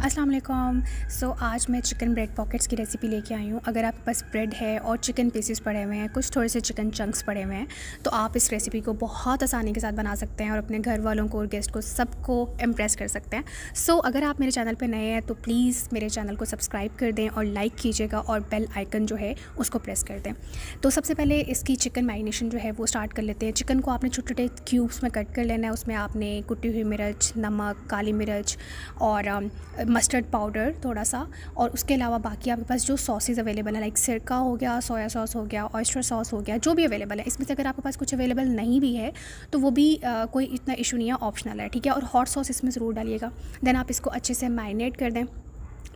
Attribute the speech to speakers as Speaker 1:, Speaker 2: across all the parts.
Speaker 1: अस्सलाम वालेकुम। आज मैं चिकन ब्रेड पॉकेट्स की रेसिपी लेके आई हूँ। अगर आपके पास ब्रेड है और चिकन पीसेस पड़े हुए हैं, कुछ थोड़े से चिकन चंक्स पड़े हुए हैं, तो आप इस रेसिपी को बहुत आसानी के साथ बना सकते हैं और अपने घर वालों को और गेस्ट को सबको इम्प्रेस कर सकते हैं। अगर आप मेरे चैनल पे नए हैं तो प्लीज़ मेरे चैनल को सब्सक्राइब कर दें और लाइक कीजिएगा और बेल आइकन जो है उसको प्रेस कर दें। तो सबसे पहले इसकी चिकन मैरिनेशन जो है वो स्टार्ट कर लेते हैं। चिकन को आपने छोटे छोटे क्यूब्स में कट कर लेना है। उसमें आपने कुटी हुई मिर्च, नमक, काली मिर्च और मस्टर्ड पाउडर थोड़ा सा, और उसके अलावा बाकी आपके पास जो सॉसेस अवेलेबल है, लाइक सिरका हो गया, सोया सॉस हो गया, ऑयस्टर सॉस हो गया, जो भी अवेलेबल है। इसमें से अगर आपके पास कुछ अवेलेबल नहीं भी है तो वो भी कोई इतना इशू नहीं है, ऑप्शनल है, ठीक है। और हॉट सॉस इसमें ज़रूर डालिएगा। देन आप इसको अच्छे से मैरिनेट कर दें।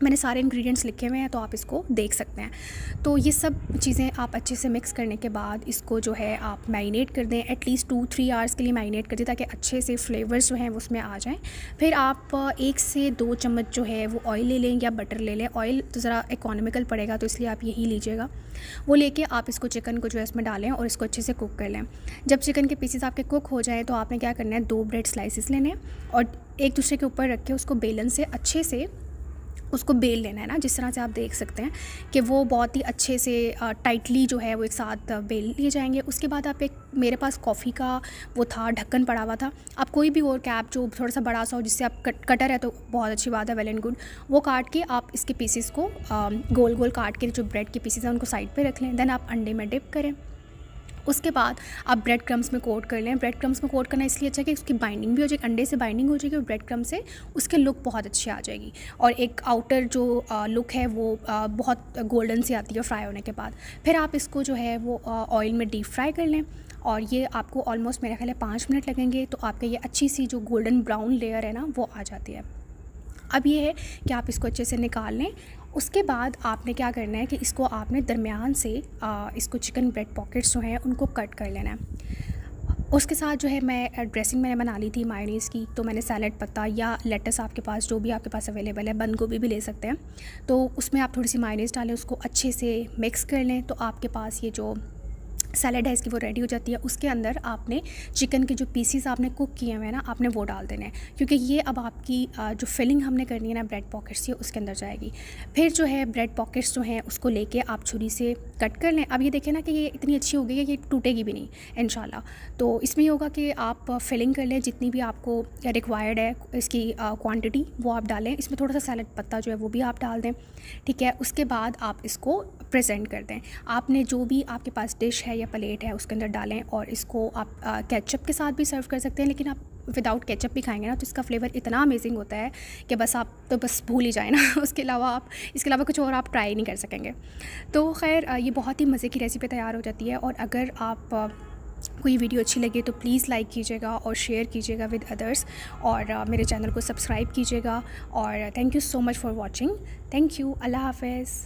Speaker 1: मैंने सारे इंग्रेडिएंट्स लिखे हुए हैं तो आप इसको देख सकते हैं। तो ये सब चीज़ें आप अच्छे से मिक्स करने के बाद इसको जो है आप मैरिनेट कर दें। एटलीस्ट 2-3 आवर्स के लिए मैरिनेट कर दें ताकि अच्छे से फ्लेवर्स जो हैं वो उसमें आ जाएं। फिर आप 1 से 2 चम्मच जो है वो ऑयल ले लें या बटर ले लें। ऑयल तो ज़रा इकोनॉमिकल पड़ेगा तो इसलिए आप यही लीजिएगा। वो लेके आप इसको चिकन को जो है इसमें डालें और इसको अच्छे से कुक कर लें। जब चिकन के पीसेस आपके कुक हो जाएँ तो आपने क्या करना है, 2 ब्रेड स्लाइसिस लेने हैं और एक दूसरे के ऊपर रख के उसको बेलन से अच्छे से उसको बेल लेना है ना, जिस तरह से आप देख सकते हैं कि वो बहुत ही अच्छे से टाइटली जो है वो एक साथ बेल लिए जाएंगे। उसके बाद आप मेरे पास कॉफ़ी का वो था, ढक्कन पड़ा हुआ था। आप कोई भी और कैप जो थोड़ा सा बड़ा सा हो, जिससे आप कटर है तो बहुत अच्छी बात है, वेल एंड गुड। वो काट के आप इसके पीसेस को गोल गोल काट के जो ब्रेड के पीसेस हैं उनको साइड पे रख लें। देन आप अंडे में डिप करें। उसके बाद आप ब्रेड क्रम्स में कोट कर लें। ब्रेड क्रम्स में कोट करना इसलिए अच्छा है कि उसकी बाइंडिंग भी हो जाएगी, अंडे से बाइंडिंग हो जाएगी और ब्रेड क्रम्स से उसके लुक बहुत अच्छी आ जाएगी। और एक आउटर जो लुक है वो बहुत गोल्डन सी आती है फ्राई होने के बाद। फिर आप इसको जो है वो ऑयल में डीप फ्राई कर लें और ये आपको ऑलमोस्ट मेरा ख्याल है 5 मिनट लगेंगे। तो आपका ये अच्छी सी जो गोल्डन ब्राउन लेयर है ना वो आ जाती है। अब ये है कि आप इसको अच्छे से निकाल लें। उसके बाद आपने क्या करना है कि इसको आपने दरमियान से इसको चिकन ब्रेड पॉकेट्स जो हैं उनको कट कर लेना है। उसके साथ जो है मैं ड्रेसिंग मैंने बना ली थी मायोनीज़ की, तो मैंने सैलड पत्ता या लेटस आपके पास जो भी आपके पास अवेलेबल है, बंद गोभी भी ले सकते हैं, तो उसमें आप थोड़ी सी मायोनीज़ डालें, उसको अच्छे से मिक्स कर लें। तो आपके पास ये जो सैलड है इसकी वो रेडी हो जाती है। उसके अंदर आपने चिकन के जो पीसीस आपने कुक किए हुए हैं ना, आपने वो डाल देने हैं, क्योंकि ये अब आपकी जो फिलिंग हमने करनी है ना ब्रेड पॉकेट्स की, उसके अंदर जाएगी। फिर जो है ब्रेड पॉकेट्स जो हैं उसको लेके आप छुरी से कट कर लें। अब ये देखें ना कि ये इतनी अच्छी हो गई है कि ये टूटेगी भी नहीं इंशाल्लाह। तो इसमें ये होगा कि आप फिलिंग कर लें जितनी भी आपको रिक्वायर्ड है इसकी क्वान्टिटी, वो आप डालें। इसमें थोड़ा सा सैलड पत्ता जो है वो भी आप डाल दें, ठीक है। उसके बाद आप इसको प्रेजेंट कर दें। आपने जो भी आपके पास डिश है या प्लेट है उसके अंदर डालें और इसको आप केचप के साथ भी सर्व कर सकते हैं, लेकिन आप विदाउट केचप भी खाएंगे ना तो इसका फ्लेवर इतना अमेजिंग होता है कि बस आप तो बस भूल ही जाए ना उसके अलावा इसके अलावा कुछ और आप ट्राई नहीं कर सकेंगे। तो खैर ये बहुत ही मज़े की रेसिपी तैयार हो जाती है। और अगर आप कोई वीडियो अच्छी लगे तो प्लीज़ लाइक कीजिएगा और शेयर कीजिएगा विद अदर्स, और मेरे चैनल को सब्सक्राइब कीजिएगा। और thank you so much for watching. Thank you. अल्लाह हाफ़िज़।